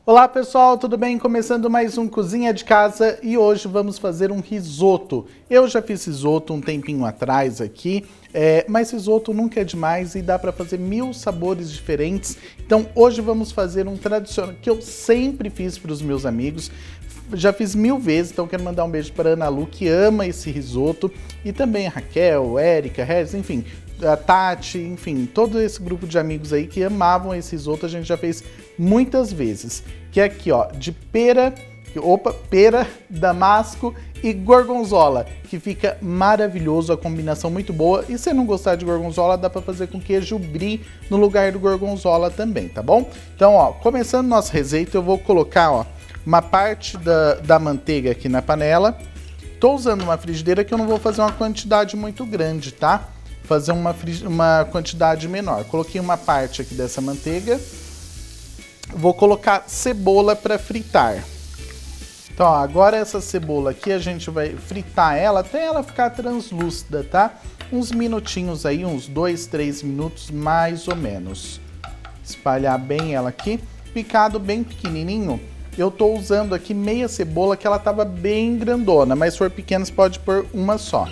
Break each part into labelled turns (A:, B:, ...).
A: Olá pessoal, tudo bem? Começando mais um Cozinha de Casa e hoje vamos fazer um risoto. Eu já fiz risoto um tempinho atrás aqui, mas risoto nunca é demais e dá para fazer 1000 sabores diferentes. Então hoje vamos fazer um tradicional que eu sempre fiz para os meus amigos. Já fiz 1000 vezes, então quero mandar um beijo para a Ana Lu, que ama esse risoto, e também a Raquel, Érica, Regis, enfim, a Tati, enfim, todo esse grupo de amigos aí que amavam esse risoto, a gente já fez muitas vezes. Que é aqui, ó, de pera, damasco e gorgonzola, que fica maravilhoso, a combinação muito boa. E se não gostar de gorgonzola, dá para fazer com queijo brie no lugar do gorgonzola também, tá bom? Então, ó, começando nossa receita, eu vou colocar, ó, uma parte da manteiga aqui na panela. Tô usando uma frigideira que eu não vou fazer uma quantidade muito grande, tá? Fazer uma quantidade menor. Coloquei uma parte aqui dessa manteiga. Vou colocar cebola para fritar. Então, ó, agora essa cebola aqui a gente vai fritar ela até ela ficar translúcida, tá? Uns minutinhos aí, uns 2, 3 minutos mais ou menos. Espalhar bem ela aqui. Picado bem pequenininho. Eu tô usando aqui meia cebola que ela tava bem grandona, mas se for pequena você pode pôr uma só.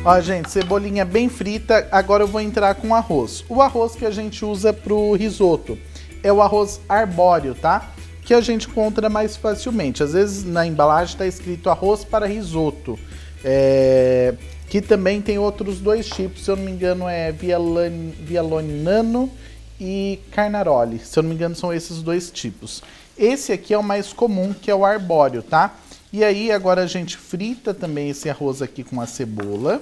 A: Ó, gente, cebolinha bem frita, agora eu vou entrar com arroz. O arroz que a gente usa pro risoto é o arroz arbóreo, tá? Que a gente encontra mais facilmente. Às vezes na embalagem tá escrito arroz para risoto. Que também tem outros dois tipos, se eu não me engano é Vialonino e Carnaroli. Se eu não me engano são esses dois tipos. Esse aqui é o mais comum, que é o arbóreo, tá? E aí agora a gente frita também esse arroz aqui com a cebola,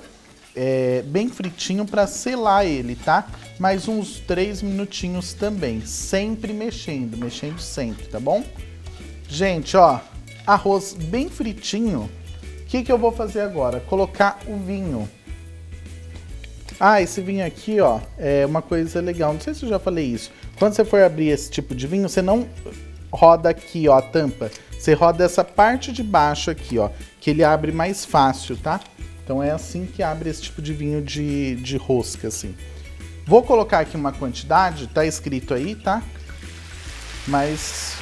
A: bem fritinho para selar ele, tá? Mais uns 3 minutinhos também, sempre mexendo sempre, tá bom? Gente, ó, arroz bem fritinho. O que eu vou fazer agora? Colocar o vinho. Ah, esse vinho aqui, ó, é uma coisa legal. Não sei se eu já falei isso. Quando você for abrir esse tipo de vinho, você não roda aqui, ó, a tampa. Você roda essa parte de baixo aqui, ó, que ele abre mais fácil, tá? Então é assim que abre esse tipo de vinho de rosca, assim. Vou colocar aqui uma quantidade, tá escrito aí, tá? Mas,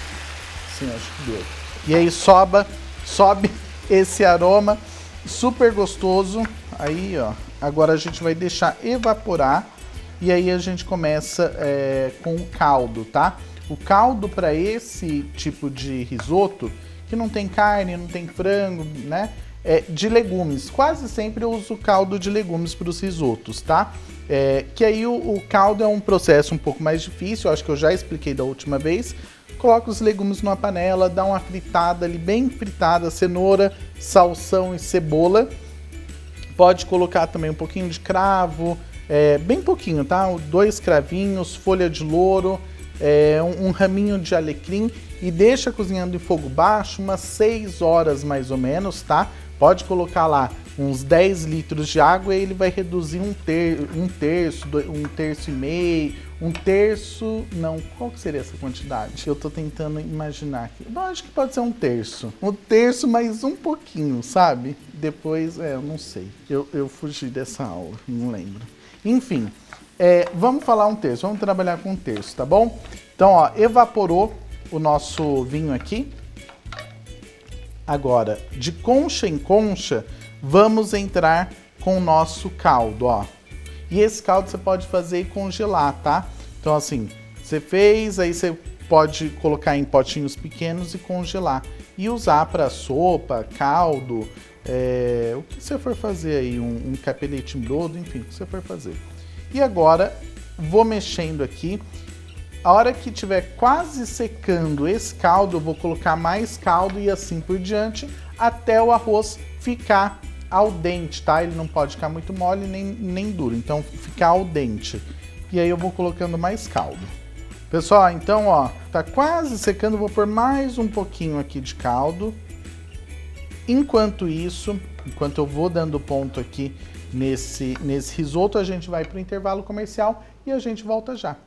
A: sim, acho que deu. E aí sobe esse aroma super gostoso. Aí, ó, agora a gente vai deixar evaporar e aí a gente começa com o caldo, tá? O caldo para esse tipo de risoto, que não tem carne, não tem frango, né? É de legumes. Quase sempre eu uso caldo de legumes para os risotos, tá? Que aí o caldo é um processo um pouco mais difícil, acho que eu já expliquei da última vez. Coloca os legumes numa panela, dá uma fritada ali, bem fritada, cenoura, salsão e cebola. Pode colocar também um pouquinho de cravo, bem pouquinho, tá? 2 cravinhos, folha de louro, um raminho de alecrim e deixa cozinhando em fogo baixo umas 6 horas mais ou menos, tá? Pode colocar lá uns 10 litros de água e ele vai reduzir um terço e meio, um terço, não, qual que seria essa quantidade? Eu tô tentando imaginar aqui. Eu acho que pode ser um terço mais um pouquinho, sabe? Depois, eu não sei, eu fugi dessa aula, não lembro. Enfim, vamos falar um terço, vamos trabalhar com um terço, tá bom? Então, ó, evaporou o nosso vinho aqui. Agora, de concha em concha, vamos entrar com o nosso caldo, ó. E esse caldo você pode fazer e congelar, tá? Então, assim, você fez, aí você pode colocar em potinhos pequenos e congelar. E usar para sopa, caldo, o que você for fazer aí, um capelete em brodo, enfim, o que você for fazer. E agora, vou mexendo aqui. A hora que tiver quase secando esse caldo, eu vou colocar mais caldo e assim por diante, até o arroz ficar al dente, tá? Ele não pode ficar muito mole nem duro, então ficar al dente. E aí eu vou colocando mais caldo. Pessoal, então, ó, tá quase secando, eu vou pôr mais um pouquinho aqui de caldo. Enquanto isso, enquanto eu vou dando ponto aqui nesse risoto, a gente vai pro intervalo comercial e a gente volta já.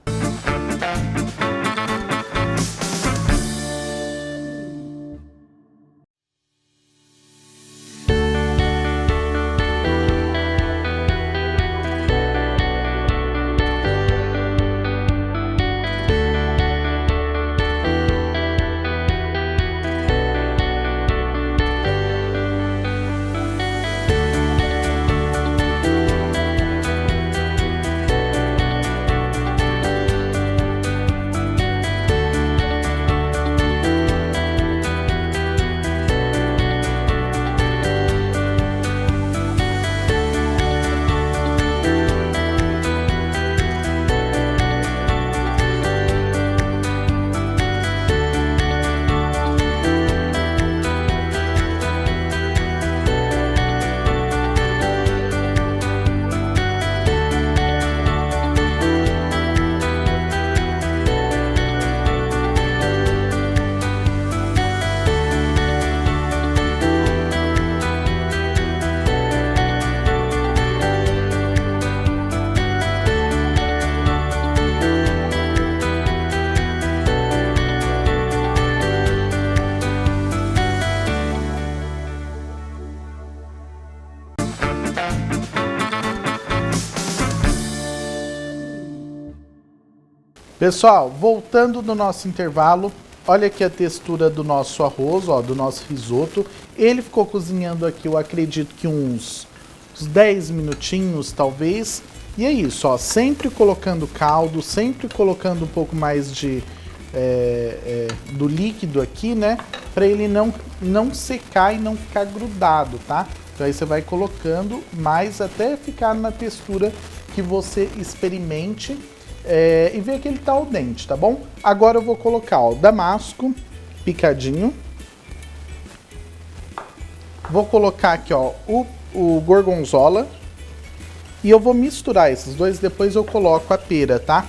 A: Pessoal, voltando no nosso intervalo, olha aqui a textura do nosso arroz, ó, do nosso risoto. Ele ficou cozinhando aqui, eu acredito que uns 10 minutinhos, talvez. E é isso, ó, sempre colocando caldo, sempre colocando um pouco mais do líquido aqui, né? Para ele não secar e não ficar grudado, tá? Então aí você vai colocando mais até ficar na textura que você experimente. E ver que ele tá al dente, tá bom? Agora eu vou colocar, ó, damasco picadinho. Vou colocar aqui, ó, o gorgonzola. E eu vou misturar esses dois, depois eu coloco a pera, tá?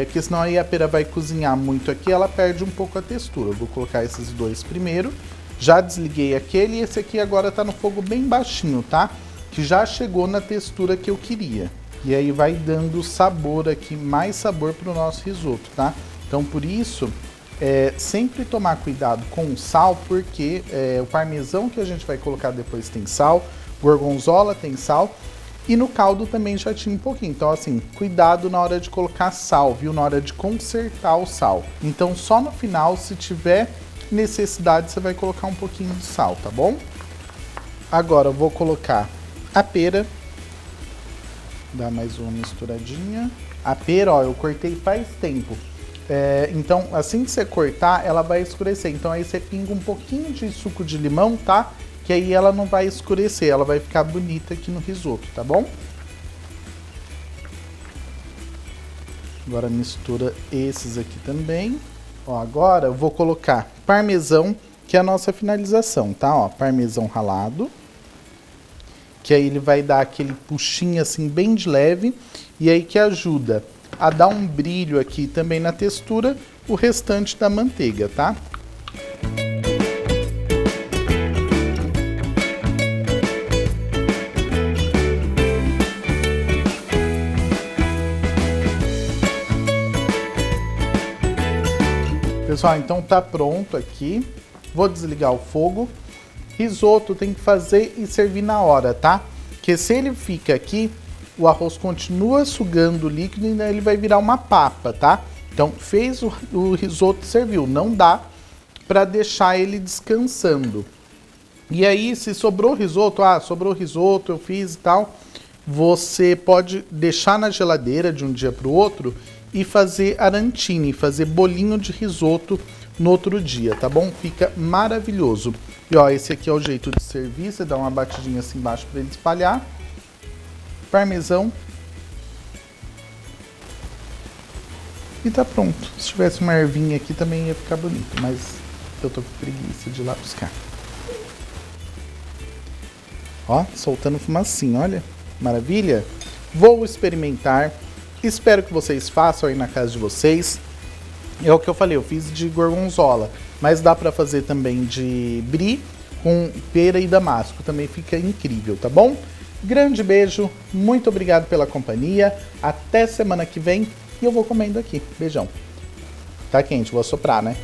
A: Porque senão aí a pera vai cozinhar muito aqui, ela perde um pouco a textura. Eu vou colocar esses dois primeiro. Já desliguei aquele e esse aqui agora tá no fogo bem baixinho, tá? Que já chegou na textura que eu queria. E aí vai dando sabor aqui, mais sabor para o nosso risoto, tá? Então por isso, sempre tomar cuidado com o sal, porque o parmesão que a gente vai colocar depois tem sal, gorgonzola tem sal, e no caldo também já tinha um pouquinho. Então assim, cuidado na hora de colocar sal, viu? Na hora de consertar o sal. Então só no final, se tiver necessidade, você vai colocar um pouquinho de sal, tá bom? Agora eu vou colocar a pera. Dá mais uma misturadinha. A pera, ó, eu cortei faz tempo. Então, assim que você cortar, ela vai escurecer. Então aí você pinga um pouquinho de suco de limão, tá? Que aí ela não vai escurecer, ela vai ficar bonita aqui no risoto, tá bom? Agora mistura esses aqui também. Ó, agora eu vou colocar parmesão, que é a nossa finalização, tá? Ó, parmesão ralado. Que aí ele vai dar aquele puxinho assim bem de leve, e aí que ajuda a dar um brilho aqui também na textura, o restante da manteiga, tá? Pessoal, então tá pronto aqui. Vou desligar o fogo. Risoto tem que fazer e servir na hora, tá? Porque se ele fica aqui, o arroz continua sugando o líquido e ele vai virar uma papa, tá? Então, fez o risoto, serviu. Não dá para deixar ele descansando. E aí, se sobrou risoto, sobrou risoto, eu fiz e tal, você pode deixar na geladeira de um dia para o outro e fazer arantini, fazer bolinho de risoto no outro dia, tá bom? Fica maravilhoso. E ó, esse aqui é o jeito de servir, você dá uma batidinha assim embaixo para ele espalhar. Parmesão. E tá pronto. Se tivesse uma ervinha aqui também ia ficar bonito, mas eu tô com preguiça de ir lá buscar. Ó, soltando fumacinha, olha. Maravilha? Vou experimentar. Espero que vocês façam aí na casa de vocês. É o que eu falei, eu fiz de gorgonzola, mas dá pra fazer também de brie com pera e damasco, também fica incrível, tá bom? Grande beijo, muito obrigado pela companhia, até semana que vem e eu vou comendo aqui, beijão. Tá quente, vou assoprar, né?